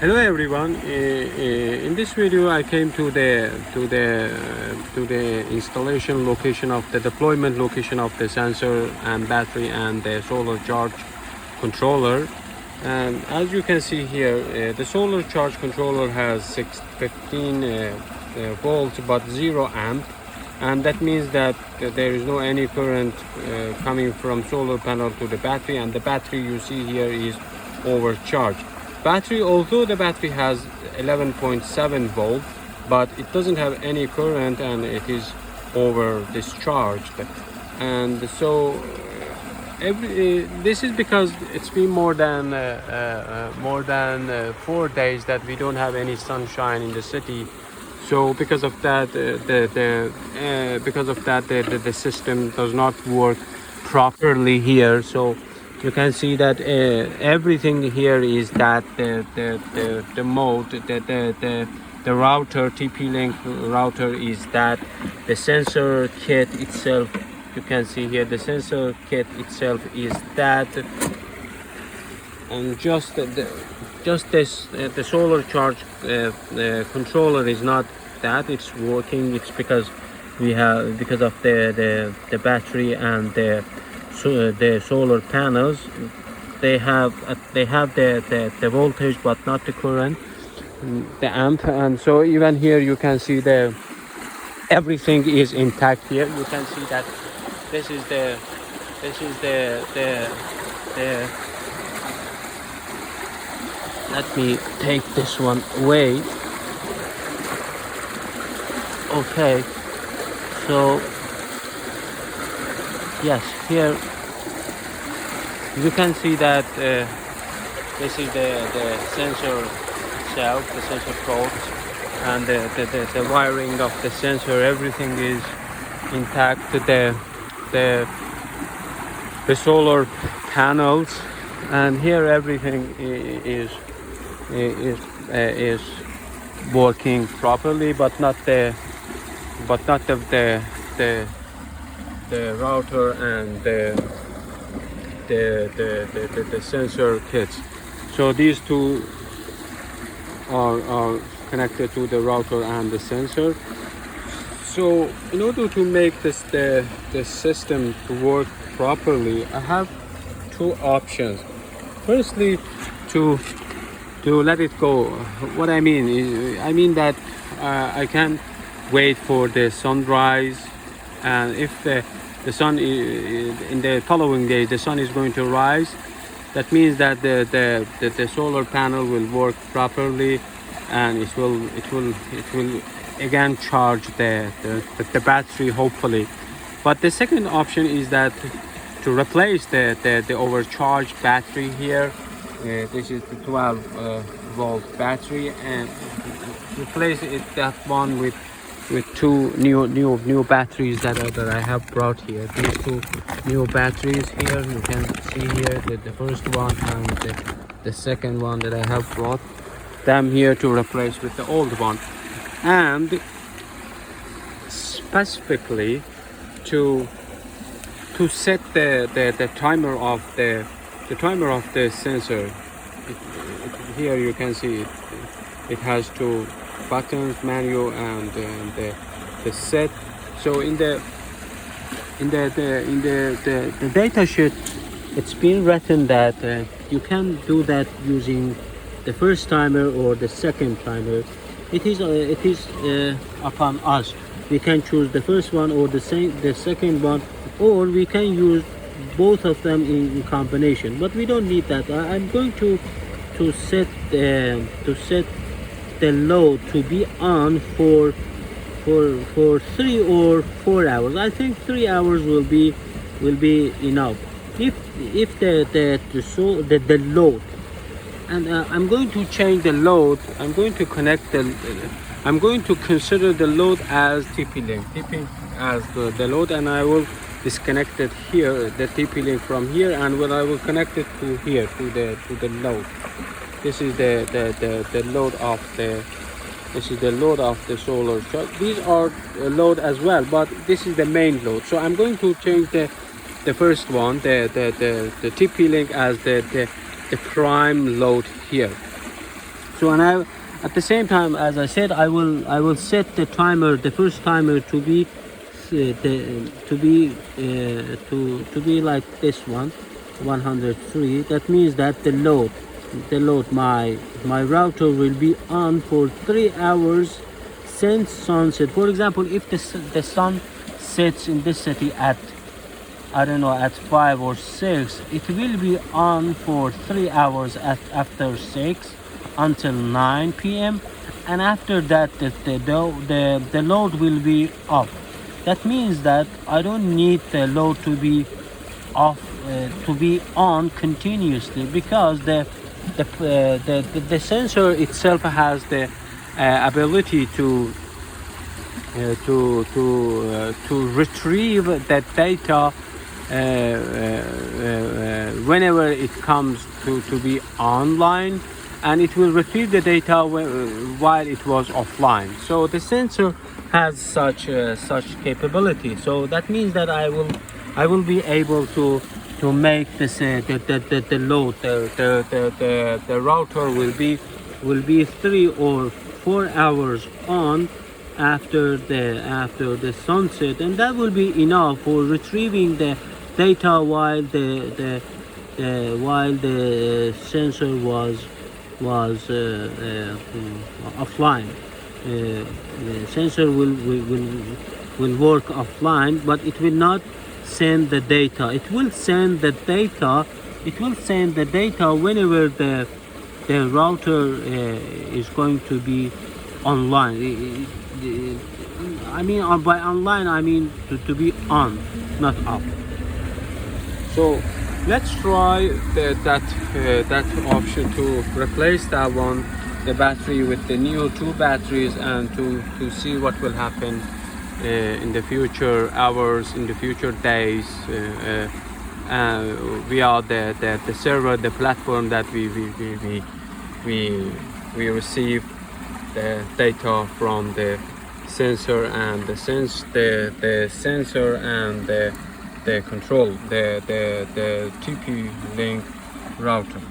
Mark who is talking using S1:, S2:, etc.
S1: Hello everyone. In this video, I came to the installation location of the deployment location of the sensor and battery and the solar charge controller. And as you can see here, the solar charge controller has 15 volts but 0 amp, and that means that there is no any current coming from solar panel to the battery, and the battery you see here is overcharged. Battery, although the battery has 11.7 volt, but it doesn't have any current and it is over discharged. And so this is because it's been more than 4 days that we don't have any sunshine in the city. So because of that, the system does not work properly here. So you can see that everything here is that the mode, the router, TP-Link router is that. The sensor kit itself, you can see here, the sensor kit itself is that. And just this the solar charge controller is not that. It's working. It's because of the battery and the solar panels. They have the voltage but not the current, the amp. And so even here you can see everything is intact. Here you can see that this is the let me take this one away. Okay, so yes, here you can see that this is the sensor itself, the sensor ports, and the wiring of the sensor. Everything is intact. The solar panels, and here everything is working properly, but not the router and the sensor kits. So these two are connected to the router and the sensor. So in order to make the system to work properly, I have two options. Firstly, to let it go. What I mean is, that I can wait for the sunrise, and if the sun in the following day the sun is going to rise, that means that the solar panel will work properly, and it will again charge the battery, hopefully. But the second option is that to replace the overcharged battery here. This is the 12 volt battery, and replace that one with two new batteries that I have brought here. These two new batteries here, you can see here the first one and the second one that I have brought them here to replace with the old one. And specifically to set the timer of the sensor. Here you can see it has two buttons, manual and the set. So in the data sheet, it's been written that you can do that using the first timer or the second timer. It is upon us. We can choose the first one or the second one, or we can use both of them in combination. But we don't need that. I'm going to set the load to be on for 3 or 4 hours. I think 3 hours will be enough. If the load, and I'm going to change the load. I'm going to I'm going to consider the load as TP-Link as the load, and I will disconnect it here, the TP-Link from here, and I will connect it to here, to the load. This is the load of the solar charge. These are load as well, but this is the main load. So I'm going to change the first one, the TP-Link, as the prime load here. So and I at the same time, as I said, I will set the timer, the first timer, to be to be like this one, 103. That means that my router will be on for 3 hours since sunset. For example, if the sun sets in this city at, I don't know, at 5 or 6, it will be on for 3 hours after 6 until 9 p.m. and after that the load will be off. That means that I don't need the load to be off, to be on continuously, because the sensor itself has the ability to retrieve that data whenever it comes to be online, and it will retrieve the data while it was offline. So the sensor has such capability. So that means that I will be able to make this the load, the router will be 3 or 4 hours on after the sunset, and that will be enough for retrieving the data while the sensor was offline. The sensor will work offline, but it will not send the data. It will send the data whenever the router is going to be online. I mean, by online I mean to be on, not off. So let's try that option to replace that one, the battery, with the new 2 batteries, and to see what will happen in the future hours, in the future days, via the server, the platform that we receive the data from the sensor and the sensor and the control, the TP-Link router.